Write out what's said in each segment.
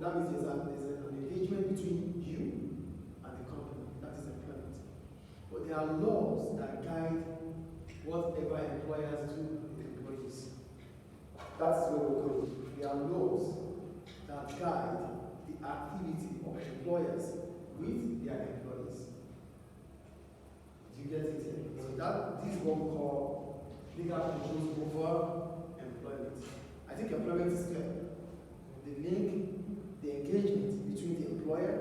that means there's an engagement between you and the company. That is employment. But there are laws that guide whatever employers do with employees. That's where we're going. There are laws that guide the activity of employers with their employees. Do you get it? So this is what we call legal controls over employment. I think employment is clear. The link, the engagement between the employer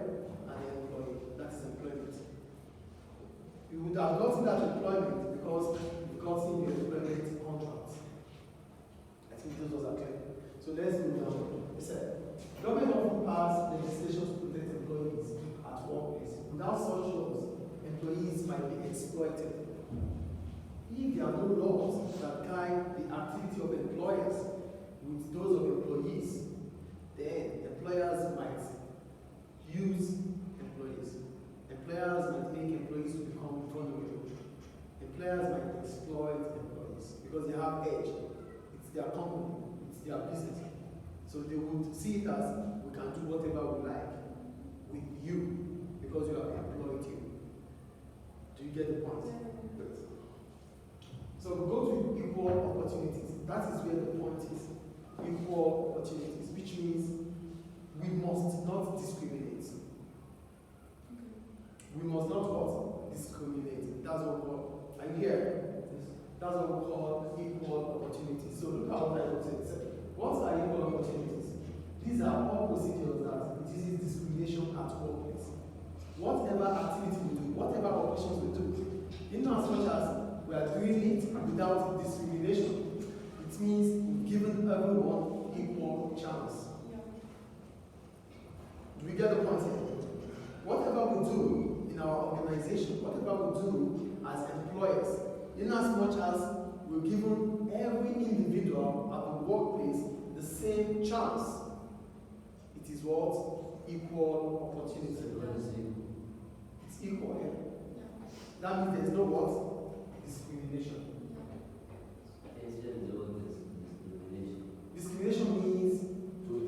and the employee. That is employment. You would have gotten that employment because you've gotten your employment contract. I think those are clear. So let's move on. Listen, government often pass legislation to protect employees at workplace. Without such laws, employees might be exploited. If there are no laws that guide the activity of employers with those of employees, then employers might use employees. Employers might make employees to become vulnerable. Employers might exploit employees because they have edge. It's their company, it's their business. So they would see it as, we can do whatever we like with you because you have employed you. Do you get the point? Good. So we go to equal opportunities. That is where the point is. Equal opportunities, which means we must not discriminate. We must not what? Discriminate. That's what we call, are you here? That's what we call equal opportunities. So look at what I wrote here. What are equal opportunities? These are all procedures that reduces discrimination at workplace. Whatever activity we do, whatever operations we do, in as much as we are doing it without discrimination, it means we've given everyone equal chance. Do we get the point here? Whatever we do in our organization, whatever we do as employers, in as much as we've given every individual at the workplace the same chance, it is what? Equal opportunity. It's equal, yeah? That means there's no what? Discrimination. Discrimination means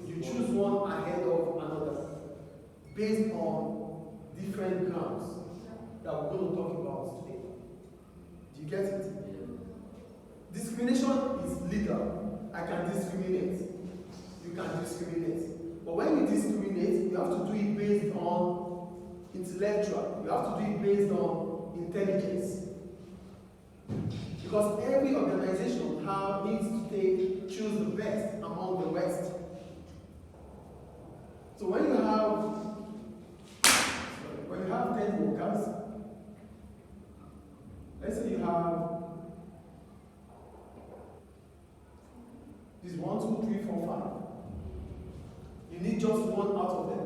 you choose one ahead of another based on different grounds that we're going to talk about today. Do you get it? Yeah. Discrimination is legal. I can discriminate. You can discriminate. But when you discriminate, you have to do it based on intellectual. You have to do it based on intelligence. Because every organization needs to choose the best among the rest. So when you have 10 workers, let's say you have this 1, 2, 3, 4, 5. You need just one out of them.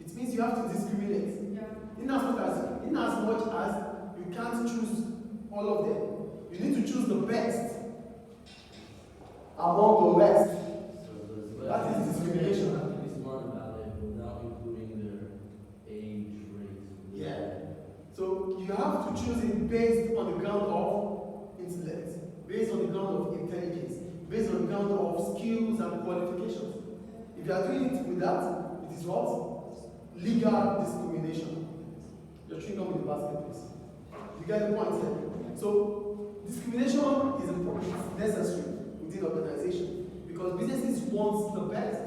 It means you have to discriminate. Yeah. In as much as you can't choose all of them, you need to choose the best among the rest. That is discrimination. It's not about it without including their age, race. Yeah. So you have to choose it based on the ground of intellect, based on the ground of intelligence, based on the ground of skills and qualifications. If you are doing it with that, it is what? Legal discrimination. You're chewing up with the basket, please. You get the point here? So discrimination is important, necessary within organization because businesses want the best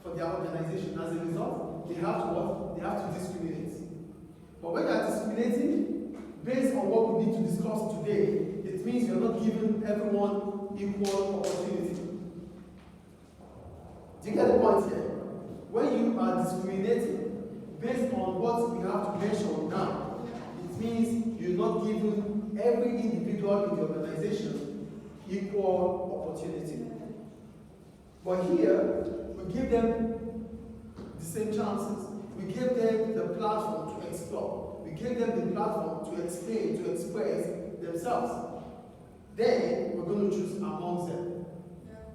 for their organization. As a result, they have to what? They have to discriminate. But when you are discriminating based on what we need to discuss today, it means you're not giving everyone equal opportunity. Do you get the point here? When you are discriminating based on what we have to mention now, it means you're not giving every individual in the organization equal opportunity. But here, we give them the same chances. We give them the platform to explore. We give them the platform to explain, to express themselves. Then we're going to choose amongst them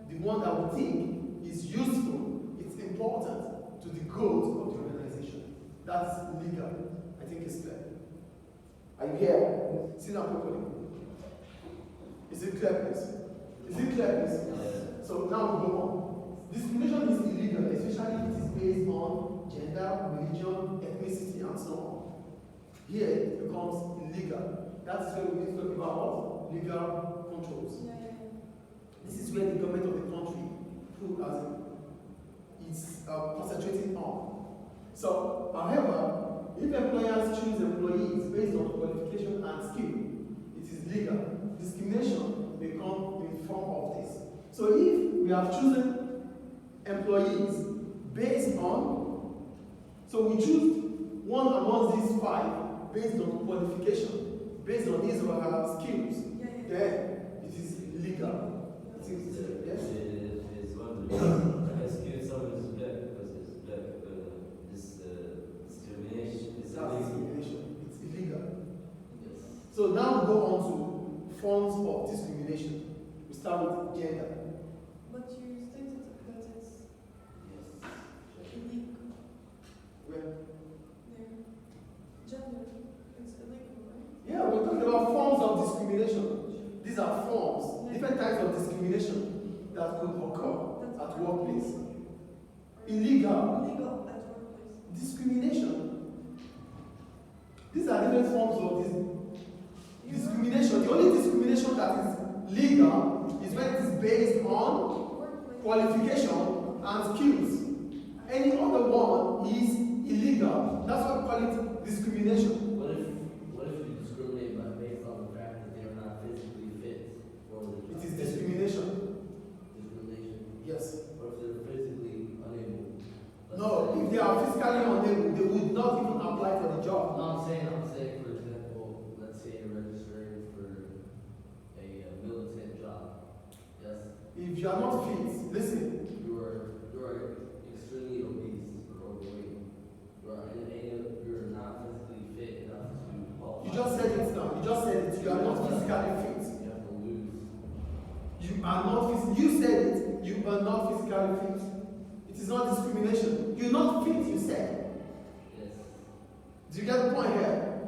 the one that we think is useful, it's important to the growth of the organization. That's legal. I think it's clear. Are you here? Sit down properly. Is it clear, please? Is it clear, please? Yes. So now we go on. Discrimination is illegal, especially if it is based on gender, religion, ethnicity, and so on. Here it becomes illegal. That is where we need to talk about what? Legal controls. This is where the government of the country is concentrating on. So, however, if employers choose employees based on qualification and skill, it is legal. Discrimination may come in form of this. So if we have chosen employees based on, so we choose one among these 5 based on qualification, based on his or her skills, then it is legal. Yes? It's wonderful. Excuse someone is black because it's black. This discrimination is That's illegal. discrimination. It's illegal. Yes. So now we go on to forms of discrimination. We start with gender. But you stated that it's Yes. illegal. Well, Gender, it's illegal, right? yeah, we're talking about forms of discrimination. These are forms, different types of discrimination that could occur at workplace. Illegal Illegal at workplace. discrimination. These are different forms of discrimination. The only discrimination that is legal is when it is based on Workplace. qualification and skills. Any other one is illegal. That's why we call it discrimination. What if you discriminate based on the fact that they are not physically fit for the job? It is discrimination. Discrimination. Yes. Or if they're physically unable. No, if they are physically unable, they would not even apply for the job. No, I'm saying, for example, let's say you're registering for a militant job. Yes. If you are not fit, listen. You're extremely obese or overweight. You're not physically fit enough to qualify. You just said it now. You just said it. You are not physically fit. You have to lose. You are not you said it. You are not physically fit. It is not discrimination. You're not fit, you said. Yes. Do you get the point here?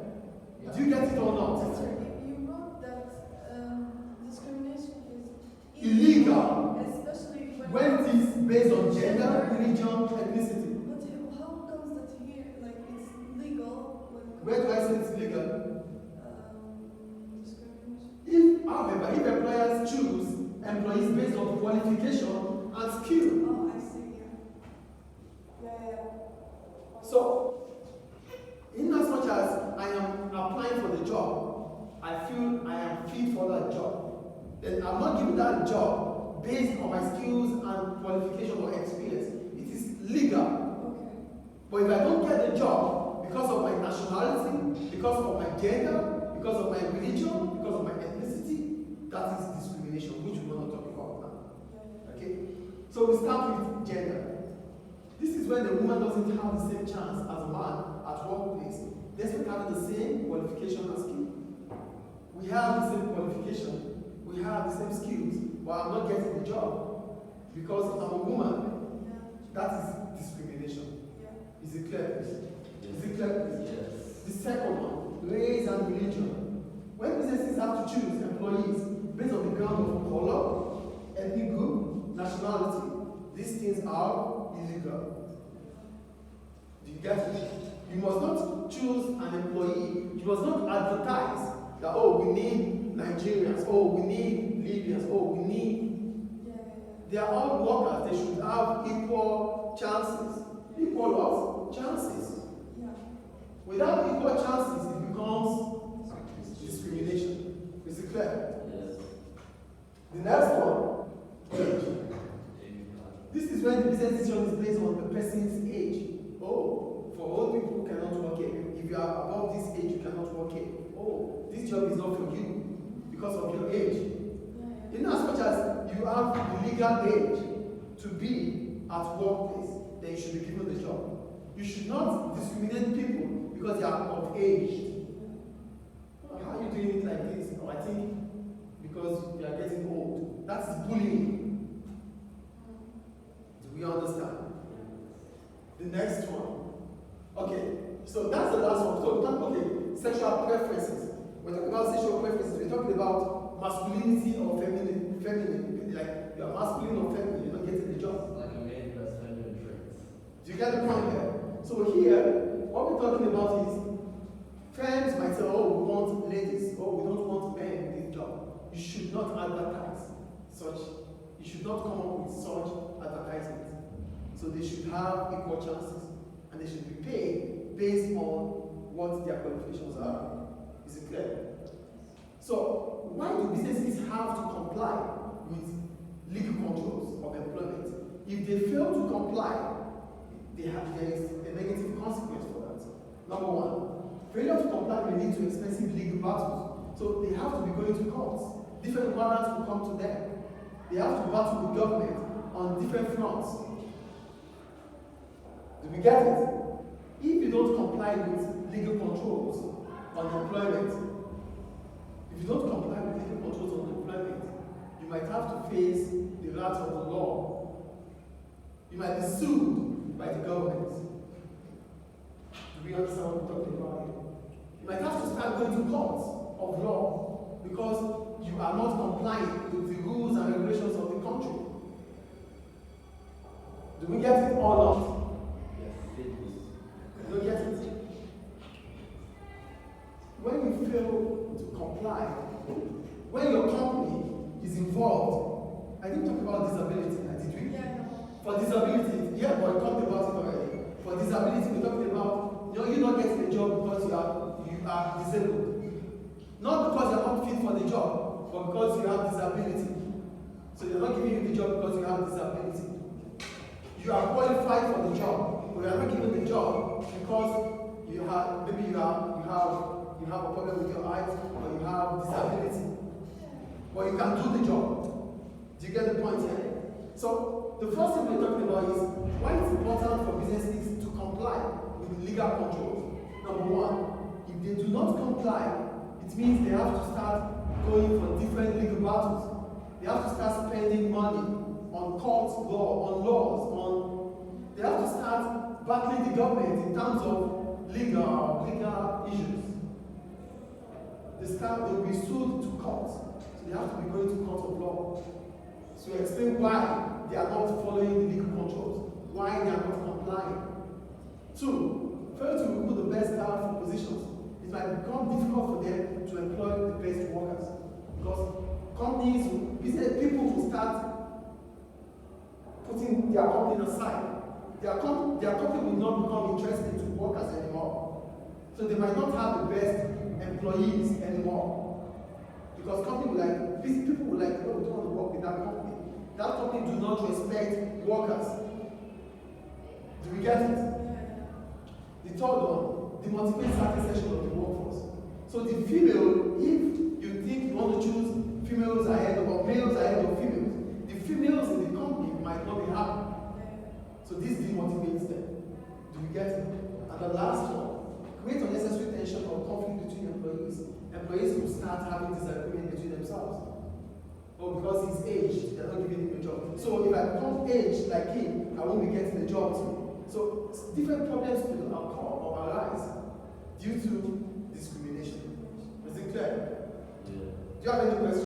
Yeah. Do you get it or not? You wrote that discrimination is Illegal. especially When it is based on gender, religion, ethnicity. But how comes that here, like it's legal when Where do I say it's legal? discrimination? However, if employers choose employees based on qualification and skill. Oh, I see. Yeah. So, in as much as I am applying for the job, I feel I am fit for that job, then I'm not given that job based on my skills and qualification or experience. It is legal. Okay. But if I don't get the job because of my nationality, because of my gender, because of my religion, because of my ethnicity, that is discrimination, which we will not talk about now. Okay? So we start with gender. This is when the woman doesn't have the same chance as a man at workplace. Despite having the same qualification and skill. We have the same qualification, we have the same skills, but I'm not getting the job because I'm a woman. That is discrimination. Is it clear? Is it clear? Yes. The second one, race and religion. When businesses have to choose employees based on the ground of color, ethnic group, nationality, these things are illegal. Do you get it? You must not choose an employee. You must not advertise that, oh, we need Nigerians, oh, we need Libyans, oh, we need. They are all workers. They should have equal chances. Equal what? Chances. Without equal chances, it becomes discrimination. Is it clear? Yes. The next one, age. This is when the business decision is based on the person's age. Oh, for old people who cannot work here. If you are above this age, you cannot work here. Oh, this job is not for you because of your age. In as much as you have the legal age to be at workplace, then you should be given the job. You should not discriminate people because they are of age. How are you doing it like this? Oh, I think because you are getting old. That's bullying. Do we understand? The next one. Okay, so that's the last one. So, okay, sexual preferences. When we talk about sexual preferences, we're talking about masculinity or feminine. Like, you are masculine or feminine, you're not getting the job. Like a should not come up with such advertisements. So they should have equal chances, and they should be paid based on what their qualifications are. Is it clear? So why do businesses have to comply with legal controls of employment? If they fail to comply, there is a negative consequence for that. Number one, failure to comply may lead to expensive legal battles. So they have to be going to courts. Different warrants will come to them. They have to battle with government on different fronts. Do we get it? If you don't comply with legal controls on employment, if you don't comply with legal controls on employment, you might have to face the wrath of the law. You might be sued by the government. Do we understand what we're talking about here? You might have to start going to courts of law because you are not complying with the rules and regulations of the country. Do we get it or not? Yes. You don't get it? When you fail to comply, when your company is involved, I didn't talk about disability, did we? Yeah. For disability, yeah, but we talked about it already. For disability, we're talking about, you're not getting a job because you are disabled. Not because you're not fit for the job, but because you have disability. So they're not giving you the job because you have disability. You are qualified for the job, but you are not given the job because you have, maybe you have a problem with your eyes, or you have disability. But you can do the job. Do you get the point here? So the first thing we're talking about is why it's important for businesses to comply with legal controls. Number one, if they do not comply, it means they have to start going for different legal battles. They have to start spending money on court law, on laws, they have to start battling the government in terms of legal issues. They will be sued to court. So they have to be going to court of law. So explain why they are not following the legal controls, why they are not complying. Two, fail to recruit the best talent for positions. It might become difficult for them to employ the best workers because companies, business people will start putting their company aside. Their company will not become interested to workers anymore. So they might not have the best employees anymore. Because people will like, oh, we don't want to work with that company. That company do not respect workers. Do we get it? The third one, demotivate certain section of the workforce. So the female, if you think you want to choose females ahead or males ahead of females, the females in the company might not be happy. So this demotivates them. Do we get it? And the last one, create unnecessary tension or conflict between employees. Employees will start having disagreement between themselves. Oh, because he's aged, they're not giving him a job. So if I become aged like him, I won't be getting a job too. So different problems will occur or arise due to discrimination. Is it clear? Yeah. Do you have any questions?